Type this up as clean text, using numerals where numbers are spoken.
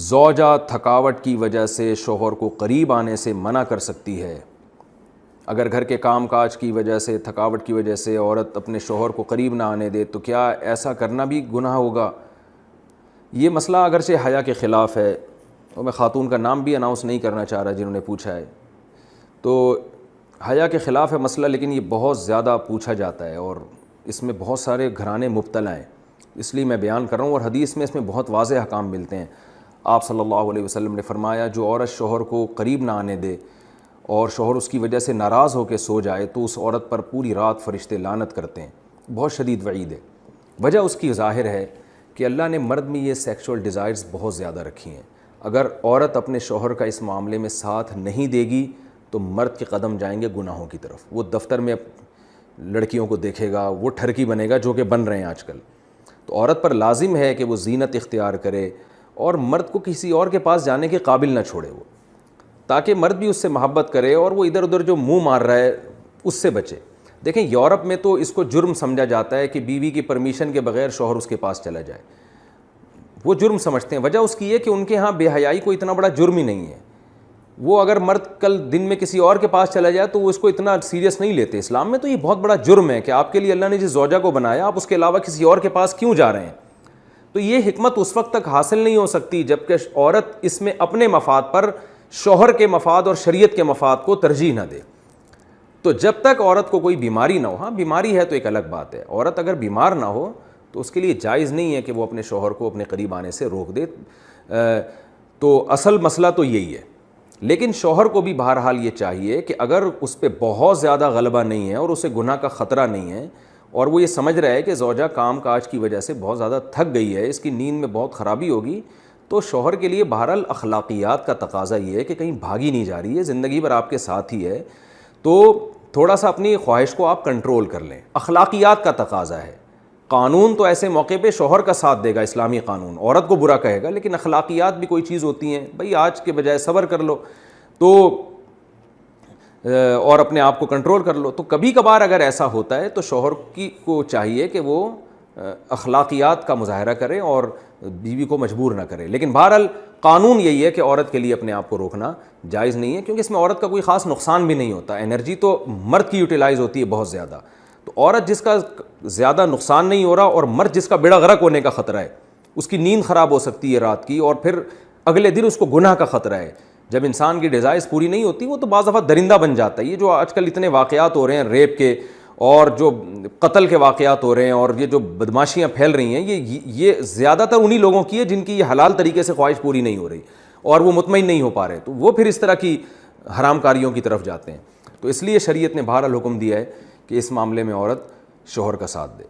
زوجہ تھکاوٹ کی وجہ سے شوہر کو قریب آنے سے منع کر سکتی ہے۔ اگر گھر کے کام کاج کی وجہ سے، تھکاوٹ کی وجہ سے عورت اپنے شوہر کو قریب نہ آنے دے تو کیا ایسا کرنا بھی گناہ ہوگا؟ یہ مسئلہ اگرچہ حیا کے خلاف ہے، اور میں خاتون کا نام بھی اناؤنس نہیں کرنا چاہ رہا جنہوں نے پوچھا ہے، تو حیا کے خلاف ہے مسئلہ، لیکن یہ بہت زیادہ پوچھا جاتا ہے اور اس میں بہت سارے گھرانے مبتلا ہیں، اس لیے میں بیان کر رہا ہوں۔ اور حدیث میں اس میں بہت واضح احکام ملتے ہیں۔ آپ صلی اللہ علیہ وسلم نے فرمایا جو عورت شوہر کو قریب نہ آنے دے اور شوہر اس کی وجہ سے ناراض ہو کے سو جائے تو اس عورت پر پوری رات فرشتے لعنت کرتے ہیں۔ بہت شدید وعید ہے۔ وجہ اس کی ظاہر ہے کہ اللہ نے مرد میں یہ سیکشول ڈیزائرز بہت زیادہ رکھی ہیں۔ اگر عورت اپنے شوہر کا اس معاملے میں ساتھ نہیں دے گی تو مرد کے قدم جائیں گے گناہوں کی طرف۔ وہ دفتر میں لڑکیوں کو دیکھے گا، وہ ٹھرکی بنے گا جو کہ بن رہے ہیں آج کل۔ تو عورت پر لازم ہے کہ وہ زینت اختیار کرے اور مرد کو کسی اور کے پاس جانے کے قابل نہ چھوڑے وہ، تاکہ مرد بھی اس سے محبت کرے اور وہ ادھر ادھر جو منہ مار رہا ہے اس سے بچے۔ دیکھیں یورپ میں تو اس کو جرم سمجھا جاتا ہے کہ بیوی کی پرمیشن کے بغیر شوہر اس کے پاس چلا جائے، وہ جرم سمجھتے ہیں۔ وجہ اس کی یہ کہ ان کے ہاں بے حیائی کو اتنا بڑا جرم ہی نہیں ہے۔ وہ اگر مرد کل دن میں کسی اور کے پاس چلا جائے تو وہ اس کو اتنا سیریس نہیں لیتے۔ اسلام میں تو یہ بہت بڑا جرم ہے کہ آپ کے لیے اللہ نے جس زوجہ کو بنایا آپ اس کے علاوہ کسی اور کے پاس کیوں جا رہے ہیں۔ تو یہ حکمت اس وقت تک حاصل نہیں ہو سکتی جب کہ عورت اس میں اپنے مفاد پر شوہر کے مفاد اور شریعت کے مفاد کو ترجیح نہ دے۔ تو جب تک عورت کو کوئی بیماری نہ ہو، ہاں بیماری ہے تو ایک الگ بات ہے، عورت اگر بیمار نہ ہو تو اس کے لیے جائز نہیں ہے کہ وہ اپنے شوہر کو اپنے قریب آنے سے روک دے۔ تو اصل مسئلہ تو یہی ہے۔ لیکن شوہر کو بھی بہرحال یہ چاہیے کہ اگر اس پہ بہت زیادہ غلبہ نہیں ہے اور اسے گناہ کا خطرہ نہیں ہے اور وہ یہ سمجھ رہا ہے کہ زوجہ کام کاج کی وجہ سے بہت زیادہ تھک گئی ہے، اس کی نیند میں بہت خرابی ہوگی، تو شوہر کے لیے بہرحال اخلاقیات کا تقاضا یہ ہے کہ کہیں بھاگی نہیں جا رہی ہے، زندگی بھر آپ کے ساتھ ہی ہے، تو تھوڑا سا اپنی خواہش کو آپ کنٹرول کر لیں۔ اخلاقیات کا تقاضا ہے۔ قانون تو ایسے موقع پہ شوہر کا ساتھ دے گا، اسلامی قانون عورت کو برا کہے گا، لیکن اخلاقیات بھی کوئی چیز ہوتی ہیں، بھئی آج کے بجائے صبر کر لو تو اور اپنے آپ کو کنٹرول کر لو۔ تو کبھی کبھار اگر ایسا ہوتا ہے تو شوہر کو چاہیے کہ وہ اخلاقیات کا مظاہرہ کرے اور بیوی کو مجبور نہ کرے۔ لیکن بہرحال قانون یہی ہے کہ عورت کے لیے اپنے آپ کو روکنا جائز نہیں ہے، کیونکہ اس میں عورت کا کوئی خاص نقصان بھی نہیں ہوتا، انرجی تو مرد کی یوٹیلائز ہوتی ہے بہت زیادہ۔ تو عورت جس کا زیادہ نقصان نہیں ہو رہا اور مرد جس کا بیڑا غرق ہونے کا خطرہ ہے، اس کی نیند خراب ہو سکتی ہے رات کی اور پھر اگلے دن اس کو گناہ کا خطرہ ہے۔ جب انسان کی ڈیزائرز پوری نہیں ہوتی وہ تو بعض دفعہ درندہ بن جاتا ہے۔ یہ جو آج کل اتنے واقعات ہو رہے ہیں ریپ کے اور جو قتل کے واقعات ہو رہے ہیں اور یہ جو بدماشیاں پھیل رہی ہیں، یہ زیادہ تر انہی لوگوں کی ہے جن کی یہ حلال طریقے سے خواہش پوری نہیں ہو رہی اور وہ مطمئن نہیں ہو پا رہے، تو وہ پھر اس طرح کی حرام کاریوں کی طرف جاتے ہیں۔ تو اس لیے شریعت نے بہرحال حکم دیا ہے کہ اس معاملے میں عورت شوہر کا ساتھ دے۔